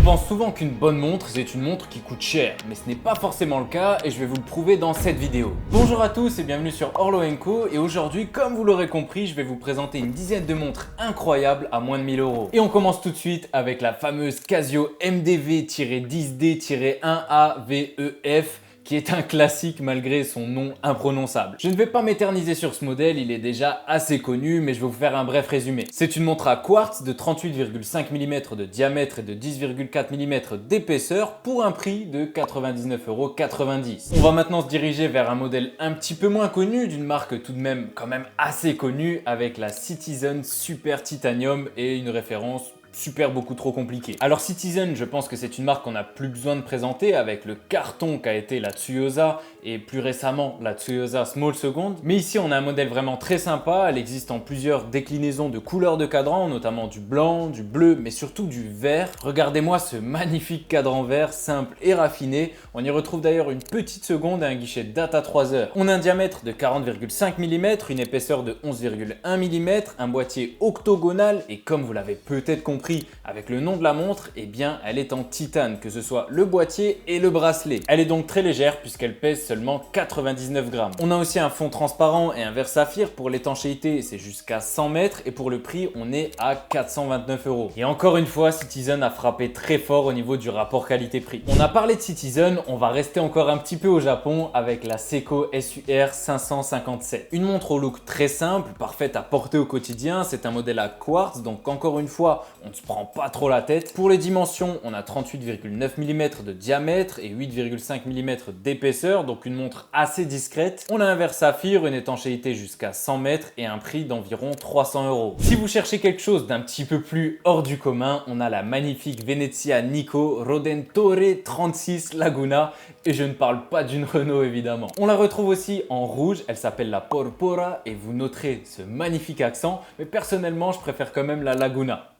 pense souvent qu'une bonne montre, c'est une montre qui coûte cher, mais ce n'est pas forcément le cas et je vais vous le prouver dans cette vidéo. Bonjour à tous et bienvenue sur Orlo & Co, et aujourd'hui, comme vous l'aurez compris, je vais vous présenter une dizaine de montres incroyables à moins de 1000 €. Et on commence tout de suite avec la fameuse Casio MDV-10D-1AVEF, qui est un classique malgré son nom imprononçable. Je ne vais pas m'éterniser sur ce modèle, il est déjà assez connu, mais je vais vous faire un bref résumé. C'est une montre à quartz de 38,5 mm de diamètre et de 10,4 mm d'épaisseur pour un prix de 99,90 €. On va maintenant se diriger vers un modèle un petit peu moins connu, d'une marque tout de même quand même assez connue, avec la Citizen Super Titanium et une référence super beaucoup trop compliqué. Alors Citizen, je pense que c'est une marque qu'on n'a plus besoin de présenter avec le carton qu'a été la Tsuyosa et plus récemment la Tsuyosa Small Second. Mais ici on a un modèle vraiment très sympa, elle existe en plusieurs déclinaisons de couleurs de cadran, notamment du blanc, du bleu, mais surtout du vert. Regardez-moi ce magnifique cadran vert simple et raffiné. On y retrouve d'ailleurs une petite seconde et un guichet de date à 3 heures. On a un diamètre de 40,5 mm, une épaisseur de 11,1 mm, un boîtier octogonal et comme vous l'avez peut-être compris avec le nom de la montre, eh bien elle est en titane, que ce soit le boîtier et le bracelet. Elle est donc très légère puisqu'elle pèse seulement 99 grammes. On a aussi un fond transparent et un verre saphir. Pour l'étanchéité, c'est jusqu'à 100 mètres et pour le prix, on est à 429 €. Et encore une fois, Citizen a frappé très fort au niveau du rapport qualité-prix. On a parlé de Citizen, on va rester encore un petit peu au Japon avec la Seiko SUR 557. Une montre au look très simple, parfaite à porter au quotidien. C'est un modèle à quartz, donc encore une fois, on ne se prend pas trop la tête. Pour les dimensions, on a 38,9 mm de diamètre et 8,5 mm d'épaisseur, donc une montre assez discrète. On a un verre saphir, une étanchéité jusqu'à 100 mètres et un prix d'environ 300 €. Si vous cherchez quelque chose d'un petit peu plus hors du commun, on a la magnifique Venezia Nico Rodentore 36 Laguna, et je ne parle pas d'une Renault évidemment. On la retrouve aussi en rouge, elle s'appelle la Porpora et vous noterez ce magnifique accent, mais personnellement je préfère quand même la Laguna.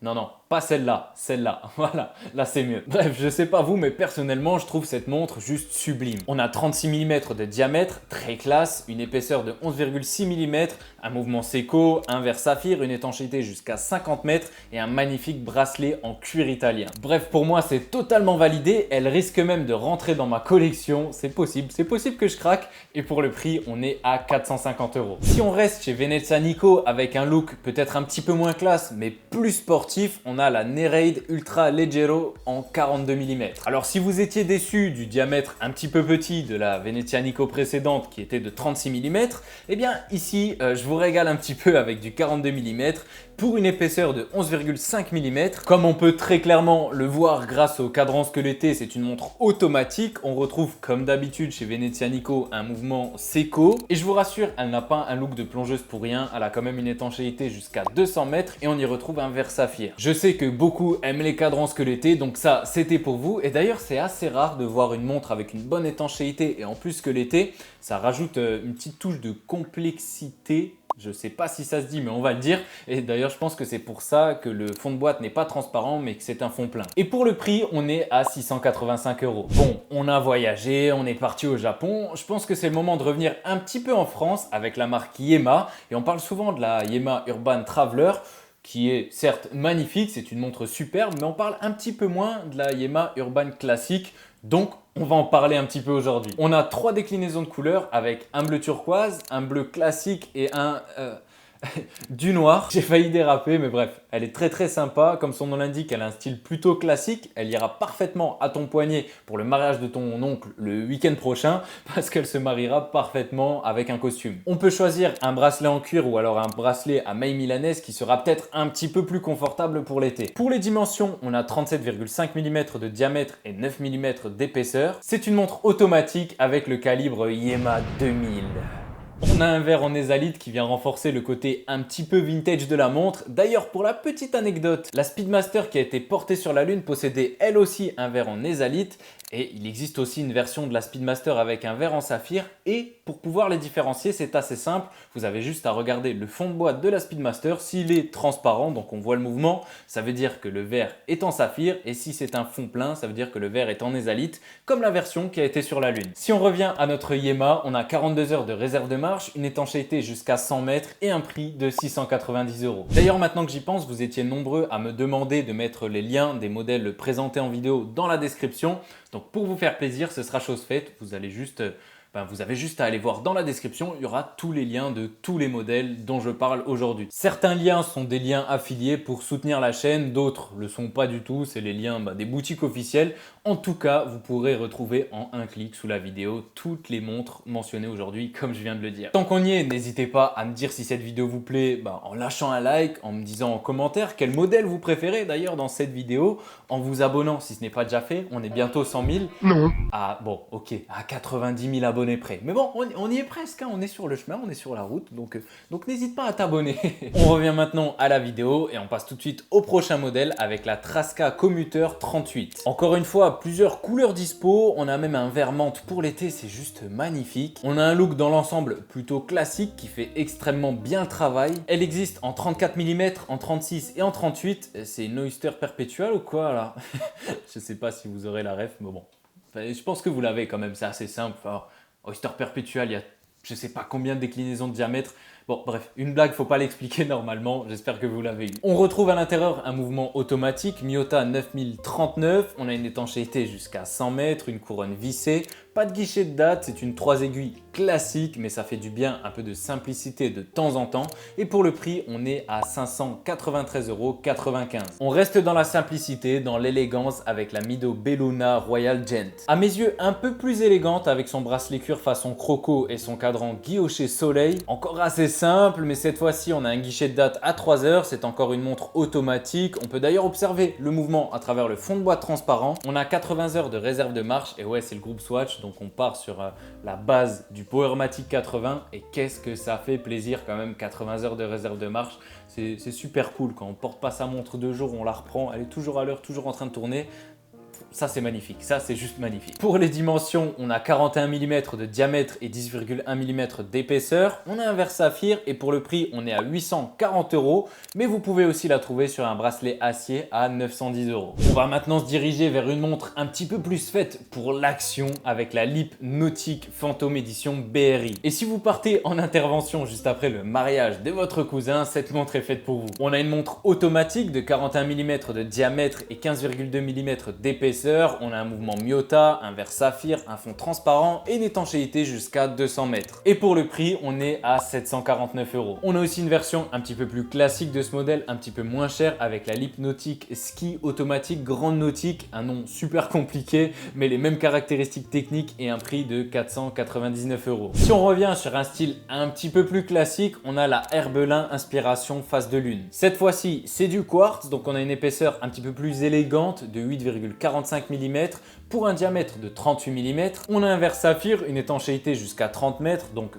Non, pas celle-là, celle-là, voilà, là c'est mieux. Bref, je sais pas vous, mais personnellement, je trouve cette montre juste sublime. On a 36 mm de diamètre, très classe, une épaisseur de 11,6 mm, un mouvement Seiko, un verre saphir, une étanchéité jusqu'à 50 mètres et un magnifique bracelet en cuir italien. Bref, pour moi, c'est totalement validé, elle risque même de rentrer dans ma collection, c'est possible que je craque, et pour le prix, on est à 450 €. Si on reste chez Venezia Nico avec un look peut-être un petit peu moins classe, mais plus sportif, on a la Nereid Ultra Leggero en 42 mm. Alors si vous étiez déçu du diamètre un petit peu petit de la Venezia Nico précédente qui était de 36 mm, eh bien ici je vous régale un petit peu avec du 42 mm pour une épaisseur de 11,5 mm. Comme on peut très clairement le voir grâce au cadran squeletté, c'est une montre automatique. On retrouve comme d'habitude chez Venezia Nico un mouvement Seiko. Et je vous rassure, elle n'a pas un look de plongeuse pour rien. Elle a quand même une étanchéité jusqu'à 200 mètres et on y retrouve un verre saphir. Je sais que beaucoup aiment les cadrans squelettés, donc ça c'était pour vous. Et d'ailleurs c'est assez rare de voir une montre avec une bonne étanchéité et en plus squelettée. Ça rajoute une petite touche de complexité. Je sais pas si ça se dit, mais on va le dire. Et d'ailleurs, je pense que c'est pour ça que le fond de boîte n'est pas transparent, mais que c'est un fond plein. Et pour le prix, on est à 685 €. Bon, on a voyagé, on est parti au Japon. Je pense que c'est le moment de revenir un petit peu en France avec la marque Yema. Et on parle souvent de la Yema Urban Traveler, qui est certes magnifique, c'est une montre superbe, mais on parle un petit peu moins de la Yema Urban classique. Donc, on va en parler un petit peu aujourd'hui. On a 3 déclinaisons de couleurs avec un bleu turquoise, un bleu classique et un du noir. J'ai failli déraper, mais bref, elle est très sympa. Comme son nom l'indique, elle a un style plutôt classique. Elle ira parfaitement à ton poignet pour le mariage de ton oncle le week-end prochain parce qu'elle se mariera parfaitement avec un costume. On peut choisir un bracelet en cuir ou alors un bracelet à maille milanaise qui sera peut-être un petit peu plus confortable pour l'été. Pour les dimensions, on a 37,5 mm de diamètre et 9 mm d'épaisseur. C'est une montre automatique avec le calibre Yema 2000. On a un verre en ésalite qui vient renforcer le côté un petit peu vintage de la montre. D'ailleurs, pour la petite anecdote, la Speedmaster qui a été portée sur la Lune possédait elle aussi un verre en ésalite. Et il existe aussi une version de la Speedmaster avec un verre en saphir. Et pour pouvoir les différencier, c'est assez simple. Vous avez juste à regarder le fond de boîte de la Speedmaster. S'il est transparent, donc on voit le mouvement, ça veut dire que le verre est en saphir. Et si c'est un fond plein, ça veut dire que le verre est en ézalite, comme la version qui a été sur la Lune. Si on revient à notre Yema, on a 42 heures de réserve de marche, une étanchéité jusqu'à 100 mètres et un prix de 690 €. D'ailleurs, maintenant que j'y pense, vous étiez nombreux à me demander de mettre les liens des modèles présentés en vidéo dans la description. Donc pour vous faire plaisir, ce sera chose faite. Vous avez juste à aller voir dans la description, il y aura tous les liens de tous les modèles dont je parle aujourd'hui. Certains liens sont des liens affiliés pour soutenir la chaîne, d'autres ne le sont pas du tout, c'est les liens des boutiques officielles. En tout cas, vous pourrez retrouver en un clic sous la vidéo toutes les montres mentionnées aujourd'hui, comme je viens de le dire. Tant qu'on y est, n'hésitez pas à me dire si cette vidéo vous plaît en lâchant un like, en me disant en commentaire quel modèle vous préférez d'ailleurs dans cette vidéo, en vous abonnant si ce n'est pas déjà fait. On est bientôt 100 000. Non. À 90 000 abonnés près. Mais bon, on y est presque, hein. On est sur le chemin, on est sur la route, donc n'hésite pas à t'abonner. On revient maintenant à la vidéo et on passe tout de suite au prochain modèle avec la Trasca Commuter 38. Encore une fois, plusieurs couleurs dispo, on a même un vert menthe pour l'été, c'est juste magnifique. On a un look dans l'ensemble plutôt classique qui fait extrêmement bien le travail. Elle existe en 34 mm, en 36 et en 38. C'est une Oyster Perpetual ou quoi là? Je sais pas si vous aurez la ref, mais bon. Enfin, je pense que vous l'avez quand même, c'est assez simple. Alors, Oyster Perpetual, il y a je sais pas combien de déclinaisons de diamètre. Bon, bref, une blague, faut pas l'expliquer normalement, j'espère que vous l'avez eu. On retrouve à l'intérieur un mouvement automatique, Miyota 9039, on a une étanchéité jusqu'à 100 mètres, une couronne vissée, pas de guichet de date, c'est une 3 aiguilles classique, mais ça fait du bien, un peu de simplicité de temps en temps. Et pour le prix, on est à 593,95 €. On reste dans la simplicité, dans l'élégance avec la Mido Belluna Royal Gent. À mes yeux, un peu plus élégante avec son bracelet cuir façon croco et son cadran guilloché soleil. Encore assez simple, mais cette fois-ci, on a un guichet de date à 3 heures. C'est encore une montre automatique. On peut d'ailleurs observer le mouvement à travers le fond de boîte transparent. On a 80 heures de réserve de marche. Et ouais, c'est le groupe Swatch, donc on part sur la base du Powermatic 80. Et qu'est-ce que ça fait plaisir quand même, 80 heures de réserve de marche. C'est super cool quand on porte pas sa montre 2 jours, on la reprend, elle est toujours à l'heure, toujours en train de tourner. Ça c'est magnifique, ça c'est juste magnifique. Pour les dimensions, on a 41 mm de diamètre et 10,1 mm d'épaisseur. On a un verre saphir et pour le prix, on est à 840 €. Mais vous pouvez aussi la trouver sur un bracelet acier à 910 €. On va maintenant se diriger vers une montre un petit peu plus faite pour l'action avec la Lip Nautique Phantom Edition BRI. Et si vous partez en intervention juste après le mariage de votre cousin, cette montre est faite pour vous. On a une montre automatique de 41 mm de diamètre et 15,2 mm d'épaisseur. On a un mouvement Miyota, un verre saphir, un fond transparent et une étanchéité jusqu'à 200 mètres. Et pour le prix, on est à 749 €. On a aussi une version un petit peu plus classique de ce modèle, un petit peu moins cher avec la Lip Nautique Ski Automatique Grande Nautique, un nom super compliqué, mais les mêmes caractéristiques techniques et un prix de 499 €. Si on revient sur un style un petit peu plus classique, on a la Herbelin Inspiration Face de Lune. Cette fois-ci, c'est du quartz, donc on a une épaisseur un petit peu plus élégante de 8,45 mm pour un diamètre de 38 mm. On a un verre saphir, une étanchéité jusqu'à 30 mètres, donc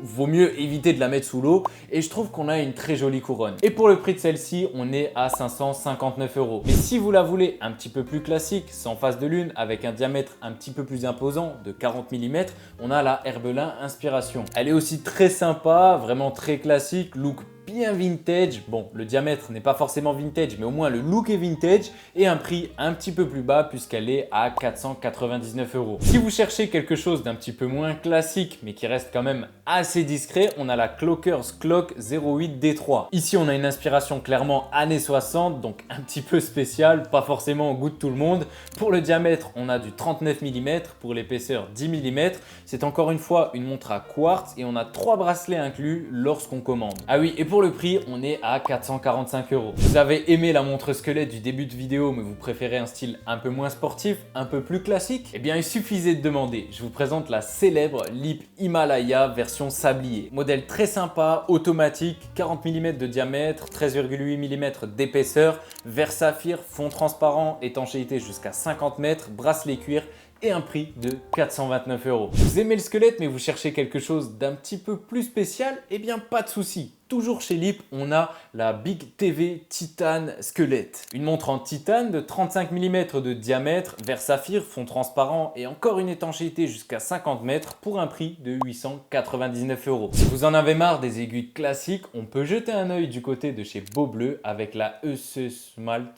vaut mieux éviter de la mettre sous l'eau et je trouve qu'on a une très jolie couronne. Et pour le prix de celle-ci, on est à 559 €. Mais si vous la voulez un petit peu plus classique, sans face de lune, avec un diamètre un petit peu plus imposant de 40 mm, on a la Herbelin Inspiration. Elle est aussi très sympa, vraiment très classique, look bien vintage. Bon, le diamètre n'est pas forcément vintage, mais au moins le look est vintage et un prix un petit peu plus bas puisqu'elle est à 499 €. Si vous cherchez quelque chose d'un petit peu moins classique, mais qui reste quand même assez discret, on a la Clockers Clock 08 D3. Ici, on a une inspiration clairement années 60, donc un petit peu spéciale, pas forcément au goût de tout le monde. Pour le diamètre, on a du 39 mm, pour l'épaisseur 10 mm. C'est encore une fois une montre à quartz et on a 3 bracelets inclus lorsqu'on commande. Ah oui, et pour le prix, on est à 445 €. Vous avez aimé la montre squelette du début de vidéo, mais vous préférez un style un peu moins sportif, un peu plus classique? Eh bien, il suffisait de demander. Je vous présente la célèbre Lip Himalaya version sablier. Modèle très sympa, automatique, 40 mm de diamètre, 13,8 mm d'épaisseur, verre saphir, fond transparent, étanchéité jusqu'à 50 mètres, bracelet cuir et un prix de 429 €. Vous aimez le squelette mais vous cherchez quelque chose d'un petit peu plus spécial? Eh bien pas de souci. Toujours chez LEAP, on a la Big TV Titan Squelette. Une montre en titane de 35 mm de diamètre, verre saphir, fond transparent et encore une étanchéité jusqu'à 50 mètres pour un prix de 899 €. Si vous en avez marre des aiguilles classiques, on peut jeter un œil du côté de chez Beaubleu avec la EC Smalt.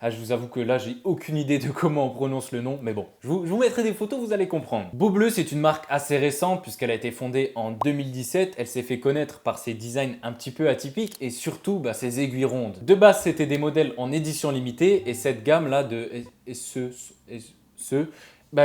Je vous avoue que là, j'ai aucune idée de comment on prononce le nom, mais bon, je vous mettrai des photos, vous allez comprendre. Beaubleu, c'est une marque assez récente puisqu'elle a été fondée en 2017. Elle s'est fait connaître par ses designs un petit peu atypiques et surtout ses aiguilles rondes. De base, c'était des modèles en édition limitée et cette gamme-là de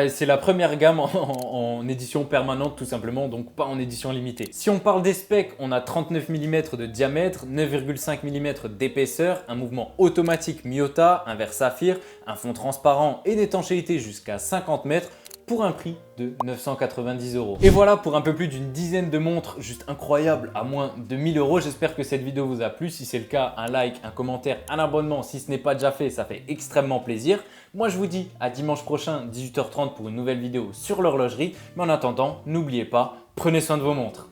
c'est la première gamme en édition permanente tout simplement, donc pas en édition limitée. Si on parle des specs, on a 39 mm de diamètre, 9,5 mm d'épaisseur, un mouvement automatique Miyota, un verre saphir, un fond transparent et une étanchéité jusqu'à 50 mètres pour un prix de 990 €. Et voilà pour un peu plus d'une dizaine de montres juste incroyables à moins de 1000 €. J'espère que cette vidéo vous a plu. Si c'est le cas, un like, un commentaire, un abonnement si ce n'est pas déjà fait, ça fait extrêmement plaisir. Moi je vous dis à dimanche prochain 18h30 pour une nouvelle vidéo sur l'horlogerie. Mais en attendant, n'oubliez pas, prenez soin de vos montres.